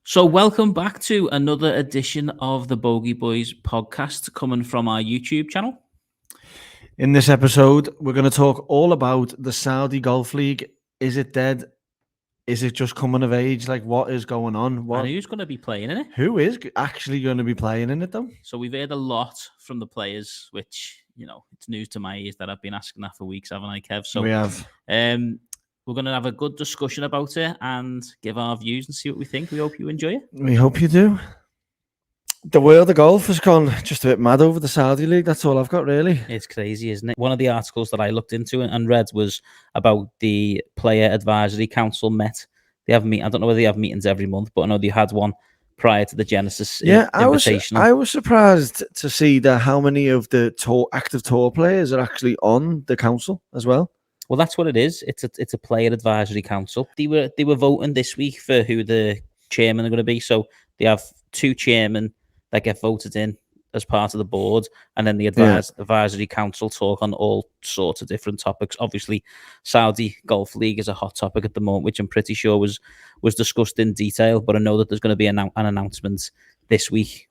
So welcome back to another edition of the Bogey Boys podcast coming from our YouTube channel. In this episode, we're going to talk all about the Saudi Golf League. Is it dead? Is it just coming of age? Like, what is going on? And who's going to be playing in it? Who is actually going to be playing in it, though? So we've heard a lot from the players, which, it's news to my ears that I've been asking that for weeks, haven't I, Kev? So we have. We're going to have a good discussion about it and give our views and see what we think. We hope you enjoy it. We hope you do. The world of golf has gone just a bit mad over the Saudi League. That's all I've got, really. It's crazy, isn't it? One of the articles that I looked into and read was about the Player Advisory Council met. They have I don't know whether they have meetings every month, but I know they had one prior to the Genesis Invitational. I was surprised to see that how many of the active tour players are actually on the council as well. Well, that's what it is. It's a player advisory council. They were voting this week for who the chairman are going to be. So they have two chairmen that get voted in as part of the board, and then the advisory council talk on all sorts of different topics. Obviously, Saudi Golf League is a hot topic at the moment, which I'm pretty sure was discussed in detail. But I know that there's going to be an announcement this week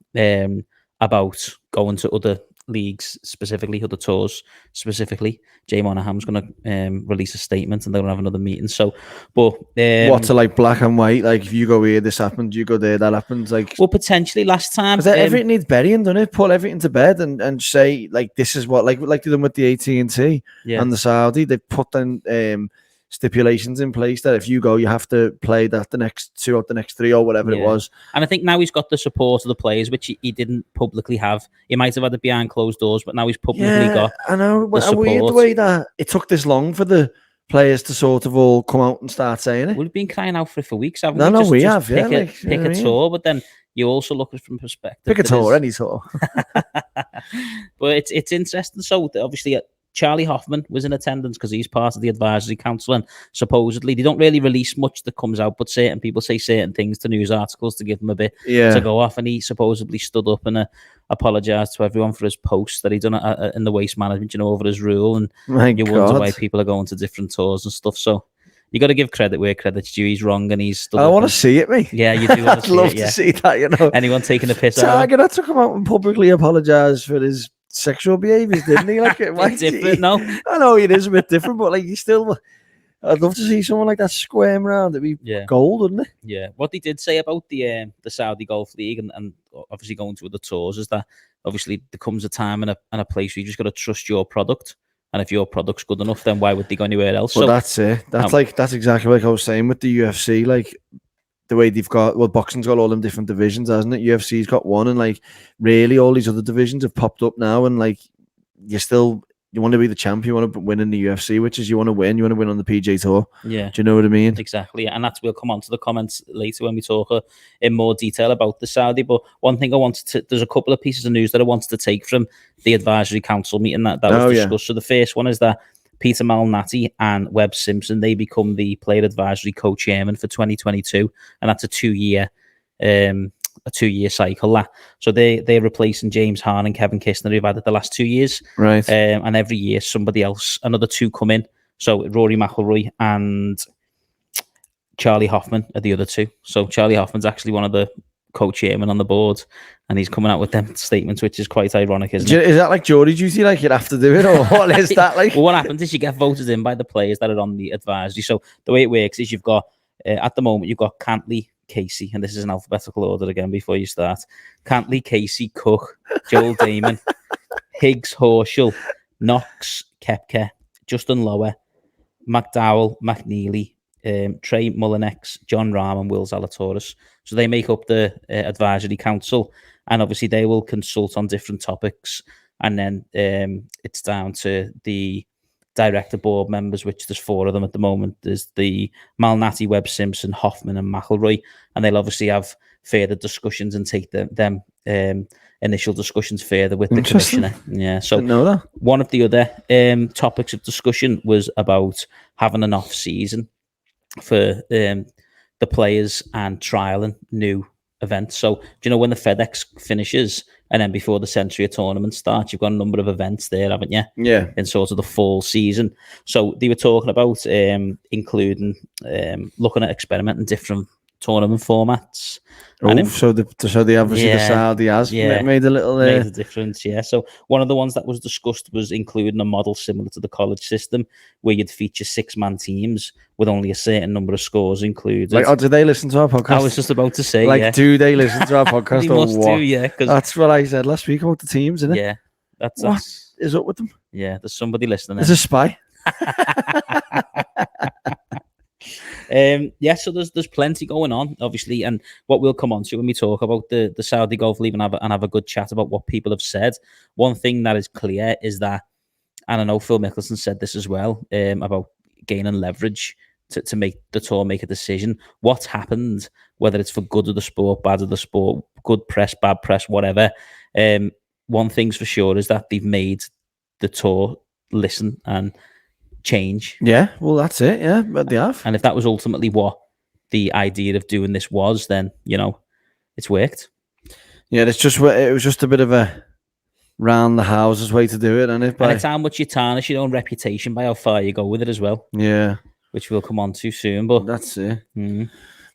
about going to other leagues, specifically other tours specifically. Jay Monahan's going to release a statement and they're going to have another meeting. So, but what's it like, black and white? Like, if you go here, this happens, you go there, that happens. Like, well, potentially last time, everything needs burying, doesn't it? Put everything to bed and say, like, this is what, like they done with the AT&T and the Saudi. They put them stipulations in place that if you go, you have to play that the next 2 out the next 3 or whatever it was. And I think now he's got the support of the players, which he didn't publicly have. He might have had it behind closed doors, but now he's publicly got. I know. The weird way that it took this long for the players to sort of all come out and start saying it. We've been crying out for it for weeks, haven't we? No, we have. Pick a tour, but then you also look at it from perspective. Pick a tour, any tour. But it's interesting. So obviously, Charlie Hoffman was in attendance because he's part of the advisory council, and supposedly they don't really release much that comes out, but certain people say certain things to news articles to give them a bit to go off, and he supposedly stood up and apologised to everyone for his posts that he done in the waste management, over his rule, and you wonder why people are going to different tours and stuff. So you got to give credit where credit's due. He's wrong, and he's stood I want to see it, mate. Yeah, you do want to see it. I'd love to see that, Anyone taking a piss out of him? To come out and publicly apologise for his sexual behaviours, didn't he? Like, it's different, no? I know it is a bit different, but like, I'd love to see someone like that squirm around. It'd be gold, wouldn't it? Yeah. What they did say about the Saudi Golf League and obviously going to other tours is that obviously there comes a time and a place where you just got to trust your product. And if your product's good enough, then why would they go anywhere else? Well, that's it. That's exactly like I was saying with the UFC. Like, the way they've got, boxing's got all them different divisions, hasn't it? UFC's got one, and like, really all these other divisions have popped up now, and like, you want to be the champ, you want to win in the UFC, which is you want to win on the PGA Tour. Yeah. Do you know what I mean? Exactly. And we'll come on to the comments later when we talk in more detail about the Saudi. But one thing there's a couple of pieces of news that I wanted to take from the advisory council meeting that was discussed. So the first one is that Peter Malnati and Webb Simpson, they become the player advisory co-chairman for 2022, and that's a 2-year cycle. So they're replacing James Hahn and Kevin Kistner, who've had it the last 2 years. Right. And every year somebody else, another 2 come in. So Rory McIlroy and Charlie Hoffman are the other 2. So Charlie Hoffman's actually one of the co-chairman on the board, and he's coming out with them statements, which is quite ironic, isn't it? Is that like jury duty, like you'd have to do it, or what is that like? Well, what happens is you get voted in by the players that are on the advisory. So the way it works is you've got, at the moment, you've got Cantley, Casey, and this is in alphabetical order again before you start. Cantley, Casey, Cook, Joel Damon, Higgs, Horschel, Knox, Koepka, Justin Lower, McDowell, McNeely, Trey Mullinex, John Rahm, and Will Zalatoris. So they make up the advisory council, and obviously they will consult on different topics. And then it's down to the director board members, which there's 4 of them at the moment. There's the Malnati, Webb Simpson, Hoffman, and McIlroy, and they'll obviously have further discussions and take them initial discussions further with the commissioner. Yeah. So one of the other topics of discussion was about having an off season for the players and trialing new events. So, do you know when the FedEx finishes and then before the Century tournament starts, you've got a number of events there, haven't you? Yeah. In sort of the fall season. So they were talking about including looking at experimenting different tournament formats. And Oh, so the obviously the Saudi has made a little made a difference. Yeah. So one of the ones that was discussed was including a model similar to the college system, where you'd feature 6-man teams with only a certain number of scores included. Like, do they listen to our podcast? I was just about to say, like, do they listen to our podcast? They or must what? do, yeah. That's what I said last week about the teams, isn't it? Yeah. That's what is up with them? Yeah, there's somebody listening. There's a spy. So there's plenty going on, obviously, and what we'll come on to when we talk about the Saudi Golf League and have a good chat about what people have said. One thing that is clear is that, and I know Phil Mickelson said this as well, about gaining leverage to make the tour make a decision. What's happened, whether it's for good of the sport, bad of the sport, good press, bad press, whatever. One thing's for sure is that they've made the tour listen and change. Yeah, well, that's it. Yeah, but they have. And if that was ultimately what the idea of doing this was, then it's worked. Yeah, it was just a bit of a round the houses way to do it, and it's how much you tarnish your own reputation by how far you go with it as well. Yeah, which we'll come on to soon. But that's it.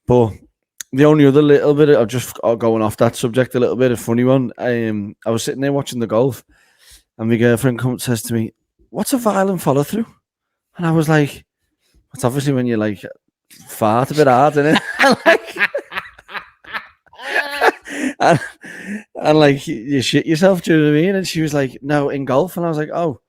But the only other little bit of just going off that subject, a little bit of funny one. I was sitting there watching the golf, and my girlfriend says to me, "What's a violent follow through?" And I was like, "It's obviously when you like fart a bit hard, isn't it?" and like you shit yourself, do you know what I mean? And she was like, "No, in golf." And I was like, "Oh,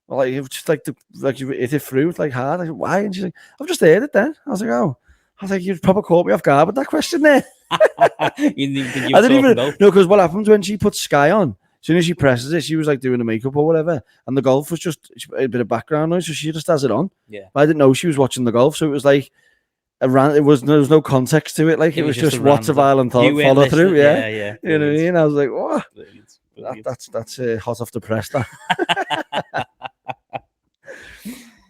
well, like it's just like you hit it through like hard." I said, "Why?" And she's like, "I've just heard it then." I was like, "Oh." I was like, "You probably caught me off guard with that question there." I didn't even know, because what happens when she puts Sky on? As soon as she presses it, she was like doing the makeup or whatever, and the golf was just a bit of background noise, so she just has it on. Yeah, but I didn't know she was watching the golf, so it was like there was no context to it. Like it was just what's a violent follow through. Yeah. You know what I mean? I was like, "What? Brilliant. That's hot off the press."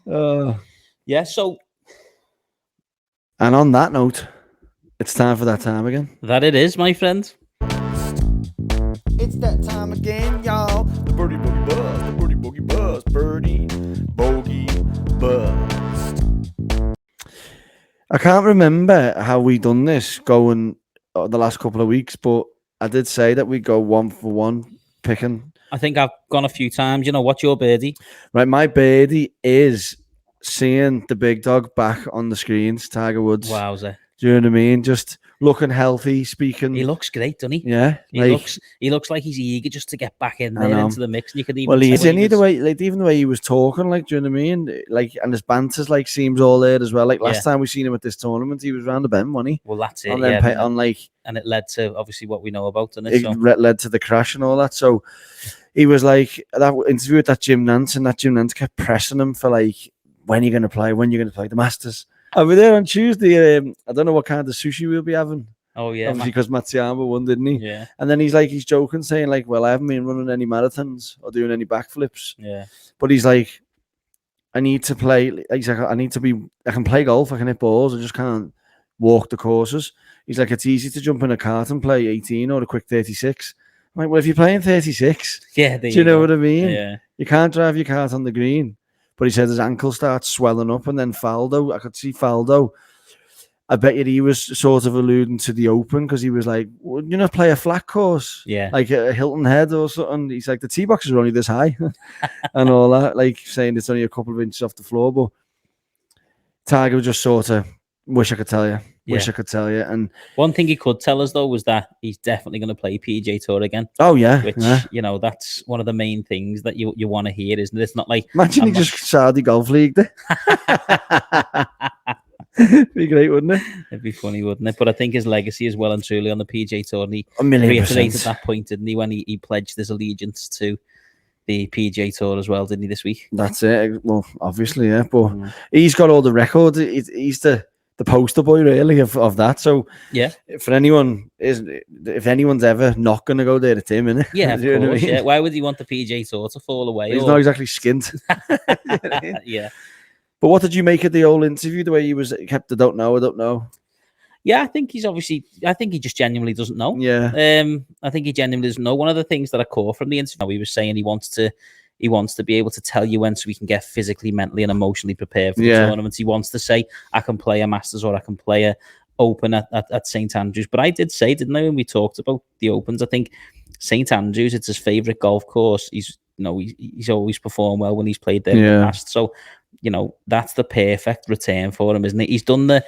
That. Yeah. So, and on that note, it's time for that time again. That it is, my friend. It's that time again, y'all. The birdie boogie buzz, the birdie boogie buzz, birdie bogey buzz. I can't remember how we done this going the last couple of weeks, but I did say that we go 1 for 1 picking. I think I've gone a few times. What's your birdie? Right, my birdie is seeing the big dog back on the screens, Tiger Woods. Wowzer. Do you know what I mean? Just looking healthy, speaking. He looks great, doesn't he? Yeah. He looks like he's eager just to get back in there into the mix. And you could even well, he's in either way. Like even the way he was talking, like, do you know what I mean? Like, and his banter's like seems all there as well. Like last time we seen him at this tournament, he was round the bend, wasn't he? Well, that's it. And it led to obviously what we know about, and it led to the crash and all that. So he was like that interview with that Jim Nance, and that Jim Nance kept pressing him for like, when are you going to play? When are you going to play the Masters? I'll be there on Tuesday. I don't know what kind of sushi we'll be having. Oh yeah, obviously because Matsuyama won, didn't he? Yeah. And then he's joking, saying like, "Well, I haven't been running any marathons or doing any backflips." Yeah. But he's like, "I need to play." He's like, I can play golf, I can hit balls, I just can't walk the courses." He's like, "It's easy to jump in a cart and play 18 or a quick 36." I'm like, "Well, if you're playing 36, do you know what I mean? Yeah. You can't drive your cart on the green." But he said his ankle starts swelling up, and then Faldo, I could see Faldo. I bet you he was sort of alluding to the Open, because he was like, "Wouldn't you not play a flat course? Yeah. Like a Hilton Head or something?" He's like, "The tee boxes are only this high," and all that, like saying it's only a couple of inches off the floor. But Tiger was just sort of, wish I could tell you. And one thing he could tell us though was that he's definitely going to play PGA Tour again. Oh yeah, which that's one of the main things that you want to hear, isn't it? It's not like imagine he just Saudi Golf League. It'd be great, wouldn't it? It'd be funny, wouldn't it? But I think his legacy is well and truly on the PGA Tour, and he 1,000,000%. reiterated that point, didn't he, when he pledged his allegiance to the PGA Tour as well, didn't he, this week? That's it. Well, obviously, yeah, but he's got all the records. He's the poster boy, really, of that. So yeah, if anyone's ever not going to go there, it's him, isn't it? Yeah, of course. Yeah. Why would he want the PGA Tour to fall away? He's not exactly skint. Yeah. But what did you make of the whole interview? The way he was kept, I don't know. Yeah, I think he just genuinely doesn't know. Yeah. I think he genuinely doesn't know. One of the things that I caught from the interview, he was saying he wants to be able to tell you when, so he can get physically, mentally, and emotionally prepared for the tournament. He wants to say, "I can play a Masters or I can play Open at St Andrews. But I did say, didn't I, when we talked about the Opens, I think St Andrews, it's his favourite golf course. He's always performed well when he's played there in the past. So, that's the perfect return for him, isn't it? He's done the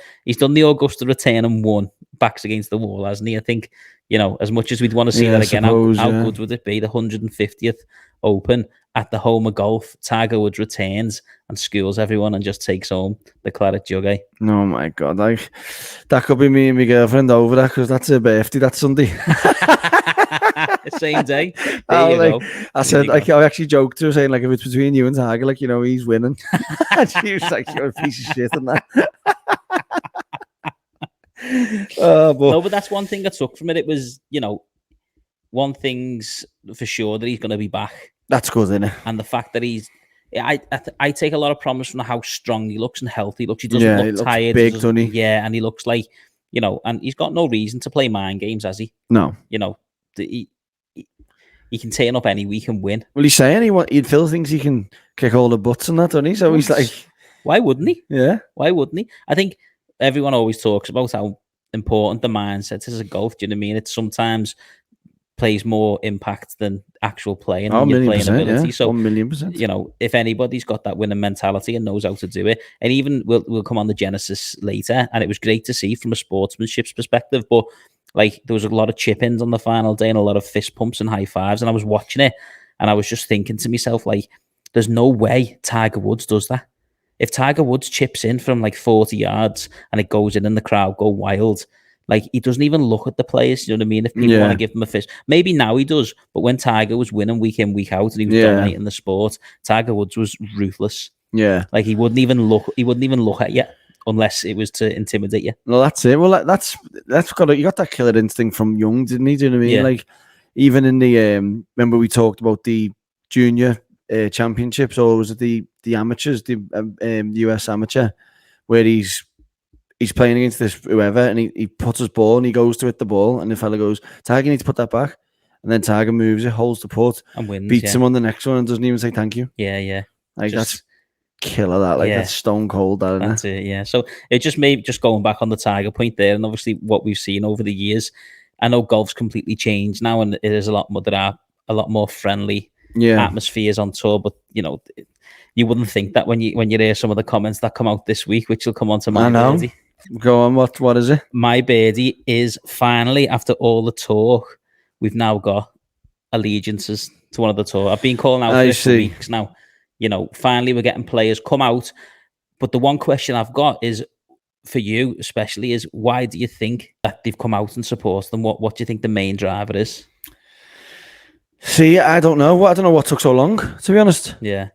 Augusta return and won, backs against the wall, hasn't he? I think, as much as we'd want to see that again, how good would it be? The 150th Open at the home of golf, Tiger Woods returns and schools everyone and just takes home the claret jug, eh? Oh my God, that could be me and my girlfriend over that, because that's her birthday that Sunday. Same day. There you go. I said, I actually joked to her saying, if it's between you and Tiger, he's winning. And she was like, you're a piece of shit and that. No, but that's one thing I took from it. It was, one thing's for sure, that he's going to be back. That's good, isn't it? And the fact that I take a lot of promise from how strong he looks and healthy he looks. He doesn't look tired. Big, doesn't he? Yeah, and he looks like, and he's got no reason to play mind games, has he? No. He can turn up any week and win. Well, he's saying Phil thinks he can kick all the butts and that, doesn't he? So he's like, why wouldn't he? Yeah. Why wouldn't he? I think everyone always talks about how important the mindset is at golf. Do you know what I mean? It sometimes plays more impact than actual playing and your playing ability. Yeah. So 1,000,000%. If anybody's got that winning mentality and knows how to do it, and even we'll come on the Genesis later, and it was great to see from a sportsmanship perspective, but there was a lot of chip-ins on the final day and a lot of fist pumps and high fives, and I was watching it and I was just thinking to myself, there's no way Tiger Woods does that. If Tiger Woods chips in from 40 yards and it goes in and the crowd go wild, he doesn't even look at the players, you know what I mean? If people want to give him a fist, maybe now he does, but when Tiger was winning week in, week out, and he was dominating the sport, Tiger Woods was ruthless. Yeah. He wouldn't even look at you unless it was to intimidate you. Well, that's it. Well, you got that killer instinct from young, didn't he? Do you know what I mean? Yeah. Even in the remember we talked about the junior championships, or was it the amateurs, the US amateur, where he's playing against this whoever, and he puts his ball and he goes to hit the ball, and the fella goes, Tiger, you need to put that back, and then Tiger moves it, holds the putt, and wins, beats him on the next one, and doesn't even say thank you. Yeah. That's killer. That's stone cold. That's it. Yeah. So it just going back on the Tiger point there, and obviously what we've seen over the years. I know golf's completely changed now, and it is a lot more. There are a lot more friendly atmospheres on tour, but you wouldn't think that when you hear some of the comments that come out this week, which will come on to my birdie. Go on. What is it? My birdie is finally, after all the talk, we've now got allegiances to one of the tour. I've been calling out for weeks now. Finally we're getting players come out. But the one question I've got is, for you especially, is why do you think that they've come out and supported them? What do you think the main driver is? See, I don't know. I don't know what took so long, to be honest. Yeah.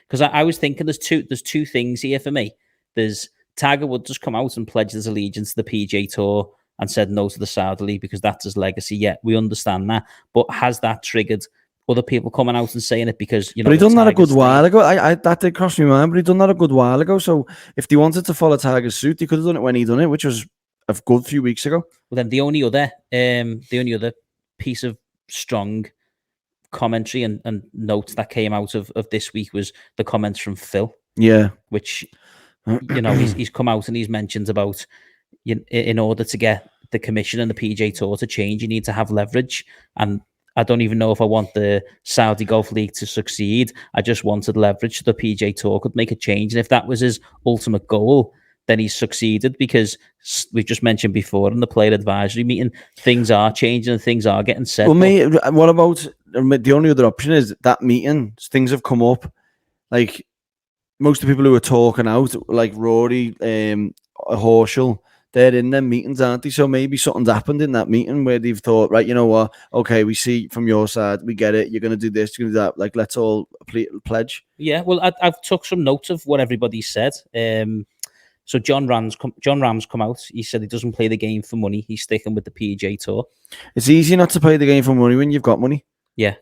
Because I was thinking there's two things here for me. There's Tiger Woods just come out and pledged his allegiance to the PGA Tour and said no to the Saudi League because that's his legacy. Yeah, we understand that. But has that triggered other people coming out and saying it? Because but he done that a good while ago. That did cross my mind, but he done that a good while ago. So if they wanted to follow Tiger's suit, they could have done it when he done it, which was a good few weeks ago. Well, then the only other piece of strong commentary and notes that came out of this week was the comments from Phil. Yeah, which he's come out and he's mentioned about in order to get the commission and the PGA Tour to change, you need to have leverage. And I don't even know if I want the Saudi Golf League to succeed. I just wanted leverage so the PGA Tour could make a change. And if that was his ultimate goal, then he's succeeded, because we've just mentioned before in the player advisory meeting, things are changing and things are getting set. Well, mate, what about the only other option is that meeting? Things have come up. Like most of the people who are talking out, like Rory, Horschel, they're in them meetings, aren't they? So maybe something's happened in that meeting where they've thought, right, you know what? Okay, we see from your side, we get it. You're going to do this, you're going to do that. Like, let's all pledge. Yeah, well, I've took some notes of what everybody said. So John Ram's come out. He said he doesn't play the game for money. He's sticking with the PGA Tour. It's easy not to play the game for money when you've got money. Yeah.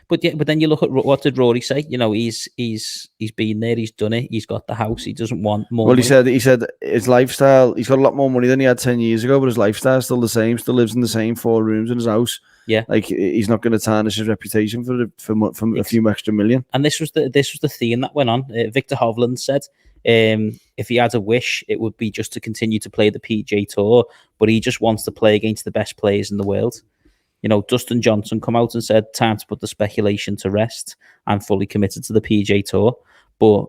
But then you look at what did Rory say? He's been there, he's done it, he's got the house, he doesn't want more. Well, money. he said his lifestyle, he's got a lot more money than he had 10 years ago, but his lifestyle's still the same. Still lives in the same 4 rooms in his house. Yeah, like he's not going to tarnish his reputation for a few extra million. And this was the theme that went on. Victor Hovland said If he had a wish, it would be just to continue to play the PGA Tour, but he just wants to play against the best players in the world. You know, Dustin Johnson come out and said, time to put the speculation to rest. I'm fully committed to the PGA Tour.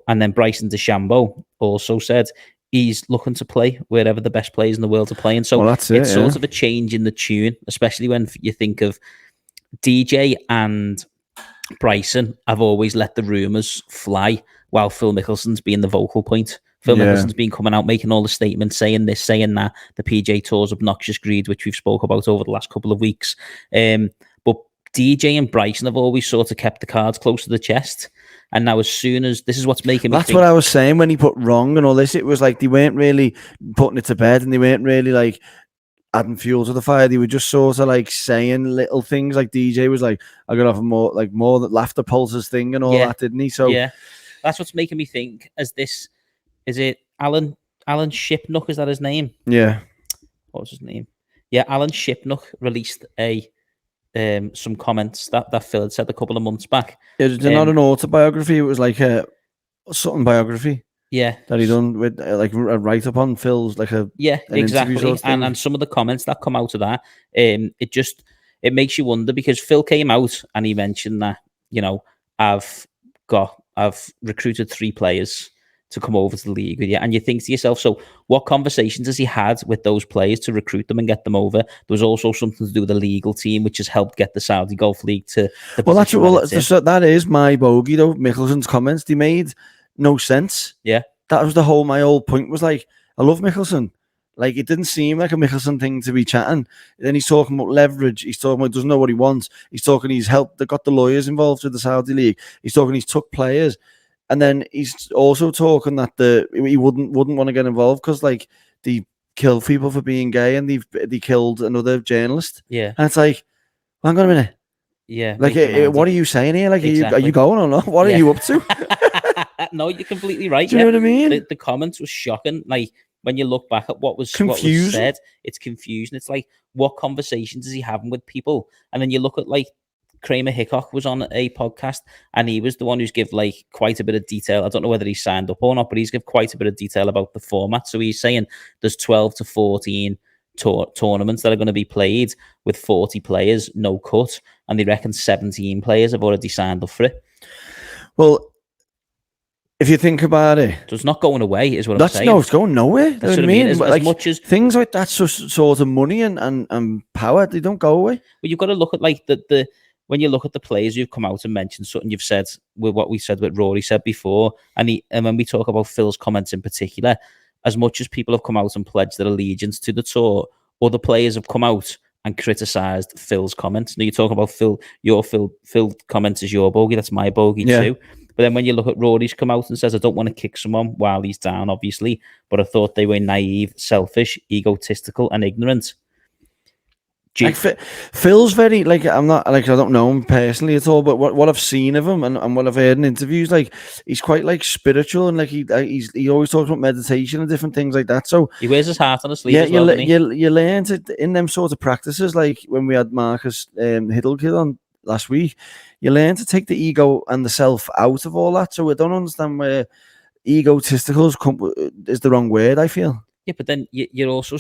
And then Bryson DeChambeau also said he's looking to play wherever the best players in the world are playing. So that's it's sort of a change in the tune, especially when you think of DJ and Bryson have always let the rumours fly while Phil Mickelson's been the vocal point. Phil Mickelson's been coming out, making all the statements, saying this, saying that, the PGA Tour's obnoxious greed, which we've spoke about over the last couple of weeks. But DJ and Bryson have always sort of kept the cards close to the chest. And now as soon as, this is what's making me think, what I was saying when he put wrong and all this, it was like they weren't really putting it to bed and they weren't really like adding fuel to the fire. They were just sort of like saying little things, like DJ was like, I got off more that laughter pulses thing and all that, didn't he? So yeah, that's what's making me think, is it Alan Shipnuck? Is that his name? Yeah. What was his name? Yeah, Alan Shipnuck released some comments that Phil had said a couple of months back. It was not an autobiography. It was like a something biography. Yeah, that he done with like a write up on Phil's, like an exactly. Sort of and some of the comments that come out of that, it makes you wonder, because Phil came out and he mentioned that, you know, I've recruited 3 players to come over to the league with you, and you think to yourself, so what conversations has he had with those players to recruit them and get them over? There was also something to do with the legal team, which has helped get the Saudi Golf League to the that is my bogey though. Mickelson's comments, they made no sense. Yeah, that was my whole point, was like, I love Mickelson. Like, it didn't seem like a Mickelson thing to be chatting. Then he's talking about leverage. He's talking about doesn't know what he wants. He's talking he's helped. They got the lawyers involved with the Saudi League. He's talking he's took players. And then he's also talking that he wouldn't want to get involved because, like, they kill people for being gay and they killed another journalist. Yeah. And it's like, hang on a minute. Yeah. Like, what are you saying here? Like, exactly. are you going or not? What are you up to? No, you're completely right. Do you know what I mean? The comments were shocking. Like, when you look back at what was said, it's confusion. It's like, what conversations is he having with people? And then you look at, like, Kramer Hickok was on a podcast, and he was the one who's give like quite a bit of detail. I don't know whether he signed up or not, but he's give quite a bit of detail about the format. So he's saying there's 12 to 14 tournaments that are going to be played with 40 players, no cut, and they reckon 17 players have already signed up for it. Well, if you think about it, so it's not going away, is what I'm saying. No, it's going nowhere. That's what I mean. As much as things like that, sort of money and power, they don't go away. But you've got to look at like the when you look at the players who've come out and mentioned something you've said with what we said, what Rory said before, and when we talk about Phil's comments in particular, as much as people have come out and pledged their allegiance to the tour, other players have come out and criticised Phil's comments. Now, you talk about Phil comments is your bogey, that's my bogey too. But then when you look at Rory's come out and says, I don't want to kick someone while he's down, obviously, but I thought they were naive, selfish, egotistical, and ignorant. Like, Phil's very, like, I'm not, like, I don't know him personally at all, but what I've seen of him and what I've heard in interviews, like, he's quite, like, spiritual, and, like, he always talks about meditation and different things like that. So he wears his heart on his sleeve. Yeah, you learn to, in them sort of practices, like when we had Marcus Hiddlekid on last week, you learn to take the ego and the self out of all that. So I don't understand where egotistical is the wrong word, I feel. Yeah, but then you're also...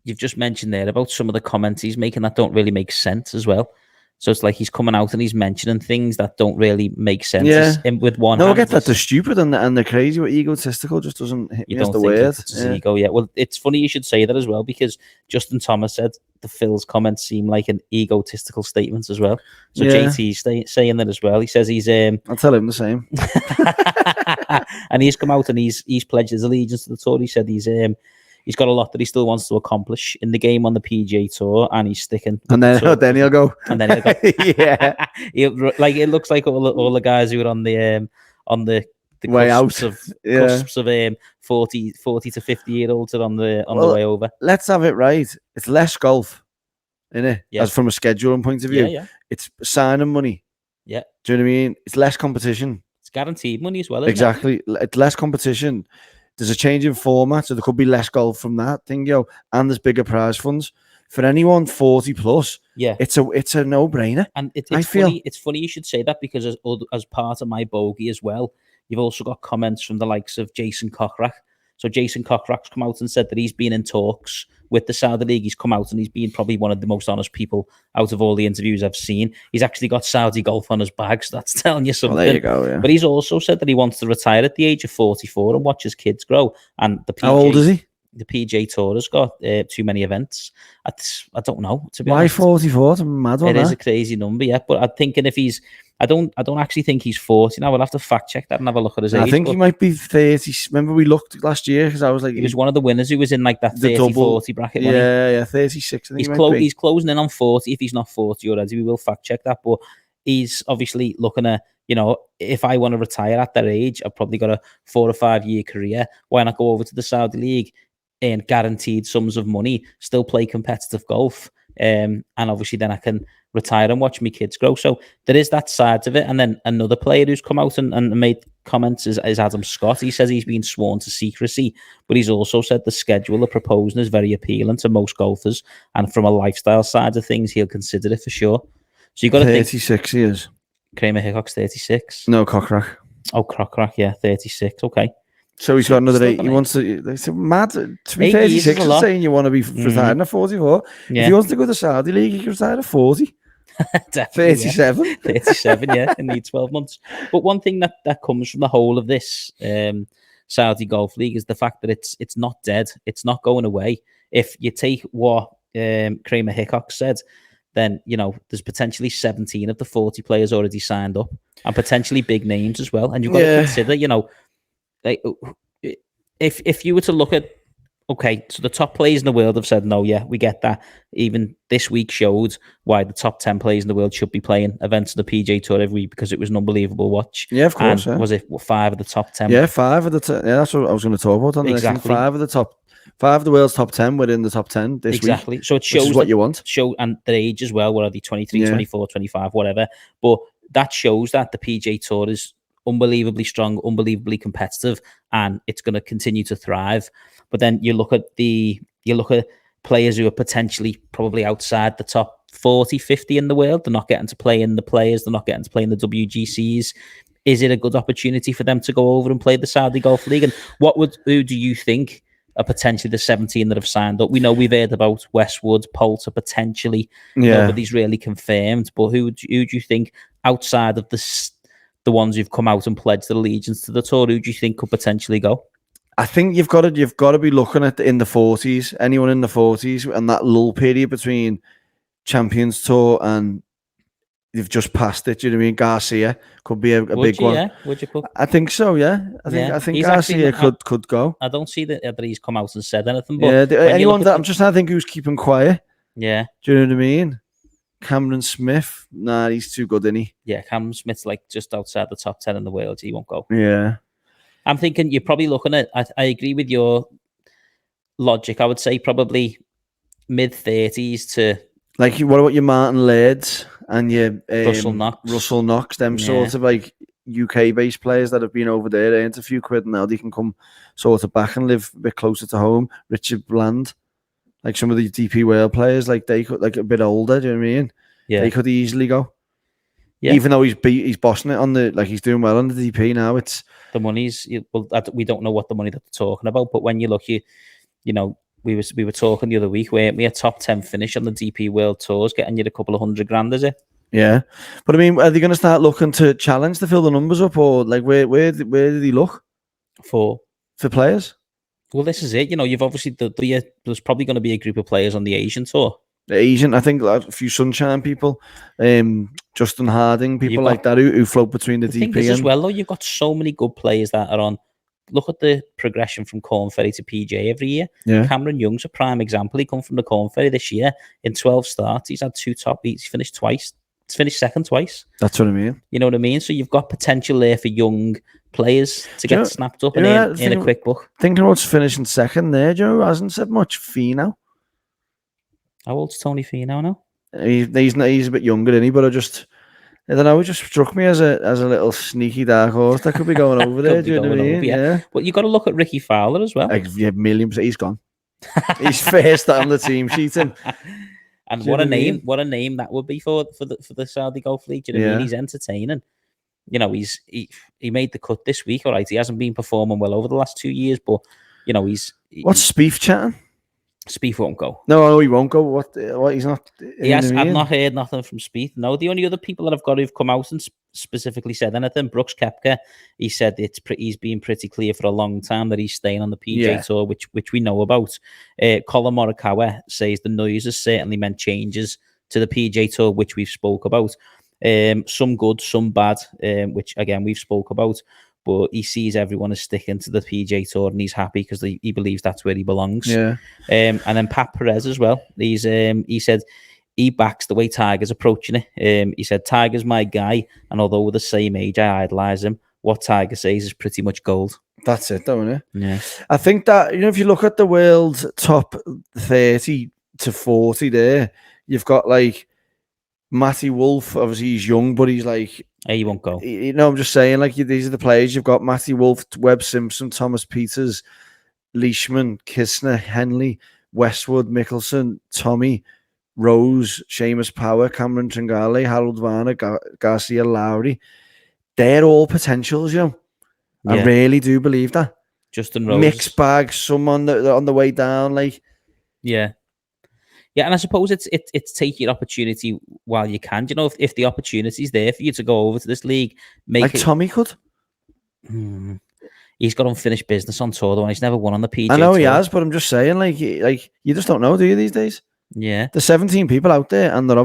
You've just mentioned there about some of the comments he's making that don't really make sense as well. So it's like he's coming out and he's mentioning things that don't really make sense. Yeah. With one no, hand, I get that they're stupid and they're crazy, but egotistical just doesn't hit me as the word. It's ego, yeah. Well, it's funny you should say that as well, because Justin Thomas said the Phil's comments seem like an egotistical statement as well. So JT's saying that as well. He says he's... I'll tell him the same. And he's come out and he's pledged his allegiance to the tour. He said he's got a lot that he still wants to accomplish in the game on the PGA Tour, and he's sticking. And then he'll go. And then he'll go. Yeah. It looks like all the guys who are on the way cusps out. Cusps of 40 to 50-year-olds are on the way over. Let's have it right. It's less golf, innit? Yeah. As from a scheduling point of view. Yeah. It's signing money. Yeah. Do you know what I mean? It's less competition. It's guaranteed money as well, isn't exactly. It's less competition. There's a change in format, so there could be less golf from that thing, and there's bigger prize funds for anyone 40 plus. Yeah, it's a no-brainer. And it's funny you should say that, because as part of my bogey as well, you've also got comments from the likes of Jason Cochrack. So Jason Cochrack's come out and said that he's been in talks with the Saudi League. He's come out and he's been probably one of the most honest people out of all the interviews I've seen. He's actually got Saudi golf on his bag, so that's telling you something. Well, there you go, yeah. But he's also said that he wants to retire at the age of 44 and watch his kids grow. And the PGA, how old is he? The PGA Tour has got too many events. I don't know, to be Why honest. 44? It's a mad one. It is a crazy number, yeah. But I'm thinking if he's, I don't actually think he's 40 now. We'll have to fact check that and have a look at his age. I think he might be 30. Remember we looked last year because I was like, he was one of the winners who was in like that 30-40 bracket. Yeah, 36. I think he's closing in on 40 if he's not 40 already. We will fact check that, but he's obviously looking at, if I want to retire at that age, I've probably got a 4 or 5 year career. Why not go over to the Saudi League, earn guaranteed sums of money, still play competitive golf, and obviously then I can retire and watch my kids grow. So there is that side of it. And then another player who's come out and made comments is Adam Scott. He says he's been sworn to secrecy, but he's also said the schedule of proposing is very appealing to most golfers, and from a lifestyle side of things, he'll consider it for sure. So you got to 36 years. Kramer Hickok's 36. No, Cochrack. Oh, Cochrack, yeah, 36. Okay. So he's got another 8. He wants to. It's mad to be 36 and saying you want to be retired at 44. Yeah. If he wants to go to the Saudi League, he can retire at 40. 37. Yeah. 37, yeah, in the 12 months. But one thing that comes from the whole of this Saudi Golf League is the fact that it's not dead. It's not going away. If you take what Kramer Hickok said, then, there's potentially 17 of the 40 players already signed up, and potentially big names as well. And you've got to consider, like, if you were to look at, okay, so the top players in the world have said, no, yeah, we get that. Even this week showed why the top 10 players in the world should be playing events of the PGA Tour every week, because it was an unbelievable watch. Yeah, of course. And was it 5 of the top 10? Yeah, 5 of the 10. Yeah, that's what I was going to talk about. Exactly. 5 of the world's top 10 were in the top 10 this week. Exactly. So it shows what you want. And their age as well. What are they? 23, 24, 25, whatever. But that shows that the PGA Tour is unbelievably strong, unbelievably competitive, and it's going to continue to thrive. But then you look at players who are potentially probably outside the top 40, 50 in the world. They're not getting to play in the players. They're not getting to play in the WGCs. Is it a good opportunity for them to go over and play the Saudi Golf League? And who do you think are potentially the 17 that have signed up? We know we've heard about Westwood, Poulter potentially. Nobody's really confirmed. But who do you think outside of the ones who've come out and pledged their allegiance to the tour, who do you think could potentially go? I think you've got to be looking at in the 40s, anyone in the 40s, and that lull period between Champions Tour and you've just passed it. Do you know what I mean? Garcia could be a big one. Yeah, would you put? I think so. Yeah, I think Garcia could go. I don't see that he's come out and said anything. But anyone that I'm just trying to think who's keeping quiet. Yeah, do you know what I mean? Cameron Smith, nah, he's too good, isn't he? Yeah, Cameron Smith's like just outside the top 10 in the world. He won't go. Yeah. I'm thinking you're probably looking at, I agree with your logic. I would say probably mid-30s to... Like, what about your Martin Lairds and your Russell Knox, them sort of like UK-based players that have been over there, earned a few quid, and now they can come sort of back and live a bit closer to home. Richard Bland. Like some of the DP World players, like they could, like a bit older, do you know what I mean? Yeah. They could easily go. Yeah. Even though he's bossing it on he's doing well on the DP now. It's the money's, we don't know what the money that they're talking about, but when you look, we were talking the other week, weren't we? A top 10 finish on the DP World Tours, getting you a couple of $100,000, is it? Yeah. But I mean, are they going to start looking to challenge to fill the numbers up, or like where did he look? For players? Well, this is it. You've obviously there's probably going to be a group of players on the Asian tour. The Asian, I think, like a few Sunshine people, Justin Harding, people like that who float between the DP as well. Though you've got so many good players that are on. Look at the progression from Corn Ferry to PJ every year. Yeah. Cameron Young's a prime example. He come from the Corn Ferry this year in 12 starts. He's had 2 top beats. He's finished twice. He's finished second twice. That's what I mean. You know what I mean? So you've got potential there for young players to get snapped up in a quick book. Thinking about finishing second there, Joe hasn't said much. Finau. How old's Tony Finau now? He's a bit younger than he, but I don't know. It just struck me as a little sneaky dark horse that could be going over there. Do you know what I mean? Yeah. But you got to look at Ricky Fowler as well. Yeah, 1,000,000%. He's gone. He's first on the team sheet. And what a name! What a name that would be for the Saudi Golf League. Do you know what I mean? He's entertaining. you know, he made the cut this week. All right, he hasn't been performing well over the last 2 years, but you know, What's Spieth chatting? Spieth won't go. No, he won't go. What? He's not. Yes, I've not heard nothing from Spieth. No, the only other people that I've got who've come out and specifically said anything, Brooks Koepka, he said he's been pretty clear for a long time that he's staying on the PGA Tour, which we know about. Colin Morikawa says the noise has certainly meant changes to the PGA Tour, which we've spoke about. Some good, some bad, which again we've spoke about. But he sees everyone as sticking to the PGA Tour, and he's happy because he believes that's where he belongs. Yeah. And then Pat Perez as well. He said he backs the way Tiger's approaching it. He said Tiger's my guy, and although we're the same age, I idolise him. What Tiger says is pretty much gold. That's it, though, isn't it? Yeah. I think that, if you look at the world top 30 to 40 there, you've got like Matty Wolf. Obviously, he's young, but he's like, he won't go. I'm just saying, like, these are the players. You've got Matty Wolf, Webb Simpson, Thomas Peters, Leishman, Kistner, Henley, Westwood, Mickelson, Tommy, Rose, Seamus Power, Cameron Tringale, Harold Varner, Garcia Lowry. They're all potentials, I really do believe that. Justin Rose. Mixed bag, some on the way down, like. Yeah. Yeah, and I suppose it's taking your opportunity while you can. You know, if the opportunity's there for you to go over to this league, Tommy could. He's got unfinished business on tour though, and he's never won on the PGA I know Tour. He has, but I'm just saying, like you just don't know, do you, these days? Yeah. There's 17 people out there, and they're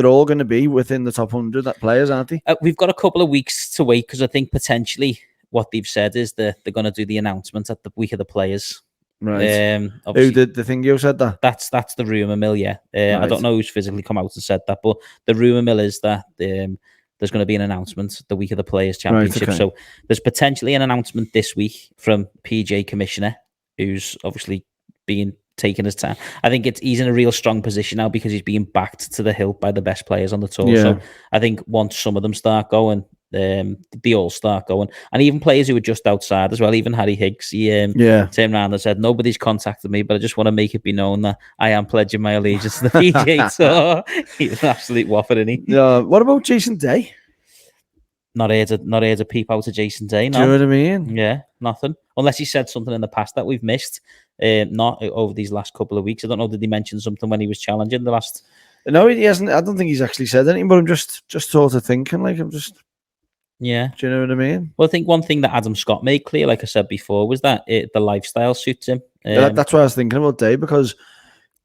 all going to be within the top 100 players, aren't they? We've got a couple of weeks to wait because I think potentially what they've said is that they're going to do the announcement at the week of the players. Right. Who did the thing you said that? That's the rumor mill, yeah. Right. I don't know who's physically come out and said that, but the rumor mill is that there's going to be an announcement the week of the Players Championship. Right, okay. So there's potentially an announcement this week from PGA Commissioner, who's obviously being taken his time. I think he's in a real strong position now because he's being backed to the hilt by the best players on the tour. Yeah. So I think once some of them start going, they all start going, and even players who are just outside as well. Even Harry Higgs, he turned around and said, "Nobody's contacted me, but I just want to make it be known that I am pledging my allegiance to the PGA Tour." He's an absolute whopper, isn't he? Yeah. What about Jason Day? Not here to peep out of Jason Day. No. Do you know what I mean? Yeah, nothing. Unless he said something in the past that we've missed. Not over these last couple of weeks. I don't know. Did he mention something when he was challenging the last? No, he hasn't. I don't think he's actually said anything. But I'm just sort of thinking, like, I'm just. Yeah. Do you know what I mean? Well, I think one thing that Adam Scott made clear, like I said before, was that the lifestyle suits him. That's what I was thinking about Day, because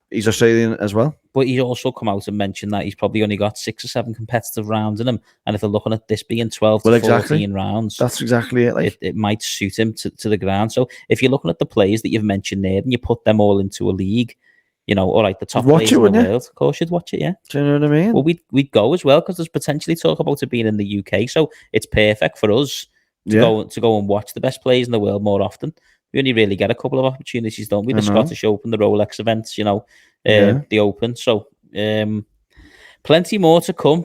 he's Australian as well. But he's also come out and mentioned that he's probably only got 6 or 7 competitive rounds in him. And if they're looking at this being 12 to 14 rounds, that's exactly it. Like, it might suit him to the ground. So if you're looking at the players that you've mentioned there and you put them all into a league, all right, the top players in the world, of course you'd watch it, yeah. Do you know what I mean? Well, we'd go as well, because there's potentially talk about it being in the UK. So it's perfect for us to go and watch the best players in the world more often. We only really get a couple of opportunities, don't we? The Scottish Open, the Rolex events, the Open. So plenty more to come.